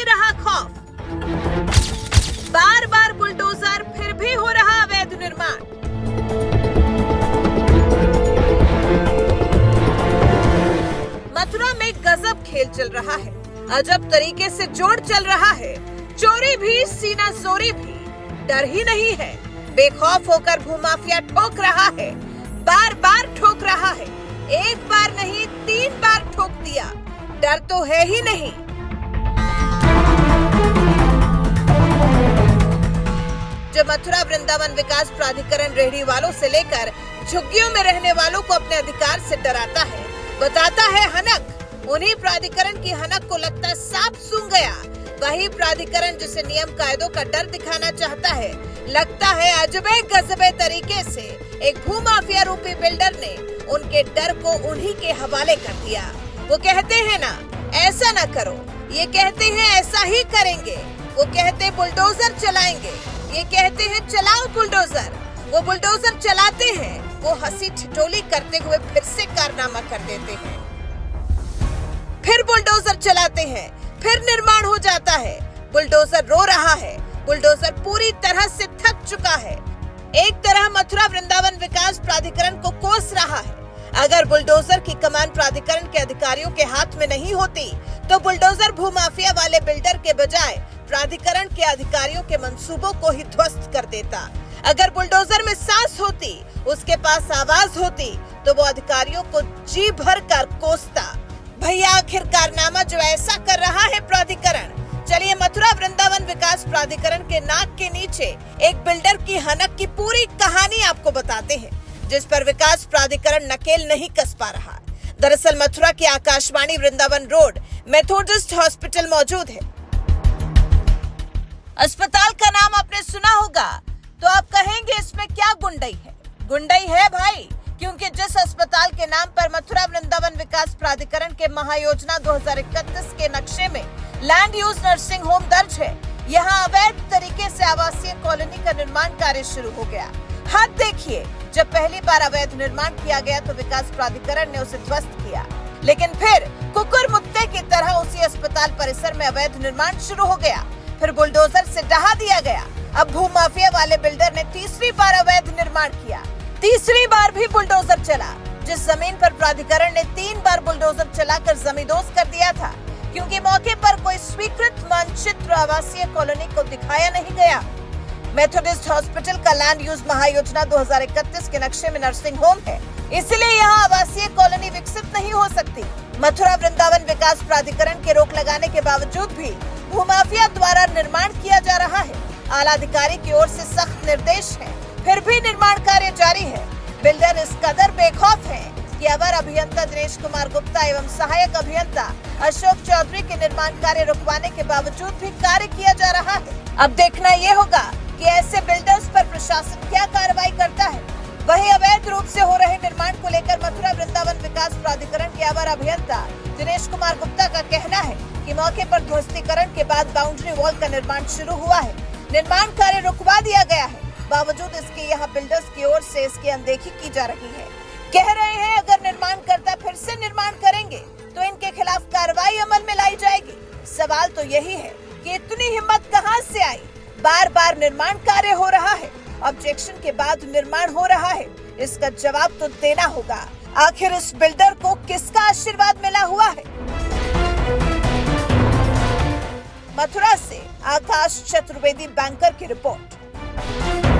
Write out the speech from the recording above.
नहीं रहा खौफ। बार बार बुलडोजर, फिर भी हो रहा अवैध निर्माण। मथुरा में गजब खेल चल रहा है, अजब तरीके से जोड़ चल रहा है। चोरी भी, सीना जोरी भी, डर ही नहीं है। बेखौफ होकर भूमाफिया ठोक रहा है, बार बार ठोक रहा है। एक बार नहीं, 3 बार ठोक दिया। डर तो है ही नहीं। जो मथुरा वृंदावन विकास प्राधिकरण रेहड़ी वालों से लेकर झुग्गियों में रहने वालों को अपने अधिकार से डराता है, बताता है हनक। उन्हीं प्राधिकरण की हनक को लगता सांप सूंघ गया। वही प्राधिकरण जिसे नियम कायदों का डर दिखाना चाहता है, लगता है अजबे गजबे तरीके से एक भूमाफिया रूपी बिल्डर ने उनके डर को उन्हीं के हवाले कर दिया। वो कहते हैं ना, ऐसा ना करो, ये कहते हैं ऐसा ही करेंगे। वो कहते बुलडोजर चलाएंगे, ये कहते हैं चलाओ बुलडोजर। वो बुलडोजर चलाते हैं, वो हंसी ठिठोली करते हुए फिर से कारनामा कर देते हैं। फिर बुलडोजर चलाते हैं, फिर निर्माण हो जाता है। बुलडोजर रो रहा है, बुलडोजर पूरी तरह से थक चुका है। एक तरह मथुरा वृंदावन विकास प्राधिकरण को कोस रहा है। अगर बुलडोजर की कमान प्राधिकरण के अधिकारियों के हाथ में नहीं होती, तो बुलडोजर भूमाफिया वाले बिल्डर के बजाय प्राधिकरण के अधिकारियों के मंसूबों को ही ध्वस्त कर देता। अगर बुलडोजर में सांस होती, उसके पास आवाज होती, तो वो अधिकारियों को जी भर कर कोसता। भैया, आखिर कारनामा जो ऐसा कर रहा है प्राधिकरण। चलिए मथुरा वृंदावन विकास प्राधिकरण के नाक के नीचे एक बिल्डर की हनक की पूरी कहानी आपको बताते हैं, जिस पर विकास प्राधिकरण नकेल नहीं कस पा रहा। दरअसल मथुरा के Akashvani Vrindavan road Methodist hospital मौजूद है। अस्पताल का नाम आपने सुना होगा, तो आप कहेंगे इसमें क्या गुंडई है। गुंडई है भाई, क्योंकि जिस अस्पताल के नाम पर मथुरा वृंदावन विकास प्राधिकरण के महायोजना 2031 के नक्शे में लैंड यूज नर्सिंग होम दर्ज है, यहाँ अवैध तरीके से आवासीय कॉलोनी का निर्माण कार्य शुरू हो गया। हाथ देखिए, जब पहली बार अवैध निर्माण किया गया तो विकास प्राधिकरण ने उसे ध्वस्त किया, लेकिन फिर कुकुर मुत्ते की तरह उसी अस्पताल परिसर में अवैध निर्माण शुरू हो गया। फिर बुलडोजर से ढहा दिया गया। अब भूमाफिया वाले बिल्डर ने तीसरी बार अवैध निर्माण किया। तीसरी बार भी बुलडोजर चला। जिस जमीन पर प्राधिकरण ने 3 बार बुलडोजर चलाकर जमींदोज कर दिया था, क्योंकि मौके पर कोई स्वीकृत मानचित्र आवासीय कॉलोनी को दिखाया नहीं गया। मेथोडिस्ट हॉस्पिटल का लैंड यूज महायोजना 2031 के नक्शे में नर्सिंग होम है, इसलिए यहाँ आवासीय कॉलोनी विकसित नहीं हो सकती। मथुरा वृंदावन विकास प्राधिकरण के रोक लगाने के बावजूद भी भूमाफिया द्वारा निर्माण किया जा रहा है। आला अधिकारी की ओर से सख्त निर्देश है, फिर भी निर्माण कार्य जारी है। बिल्डर इस कदर बेखौफ है कि अवर अभियंता दिनेश कुमार गुप्ता एवं सहायक अभियंता अशोक चौधरी के निर्माण कार्य रुकवाने के बावजूद भी कार्य किया जा रहा है। अब देखना ये होगा कि ऐसे बिल्डर्स पर प्रशासन क्या कार्रवाई करता है। वहीं अवैध रूप से हो रहे निर्माण को लेकर मथुरा वृंदावन विकास प्राधिकरण के अवर अभियंता दिनेश कुमार गुप्ता का कहना है कि मौके पर ध्वस्तीकरण के बाद बाउंड्री वॉल का निर्माण शुरू हुआ है। निर्माण कार्य रुकवा दिया गया है, बावजूद इसके यहाँ बिल्डर्स की ओर से इसकी अनदेखी की जा रही है। कह रहे हैं अगर निर्माण करता फिर से निर्माण करेंगे तो इनके खिलाफ कार्रवाई अमल में लाई जाएगी। सवाल तो यही है कि इतनी हिम्मत कहां से आई। बार बार निर्माण कार्य हो रहा है, ऑब्जेक्शन के बाद निर्माण हो रहा है, इसका जवाब तो देना होगा। आखिर इस बिल्डर को किसका आशीर्वाद मिला हुआ है। मथुरा से आकाश चतुर्वेदी बैंकर की रिपोर्ट।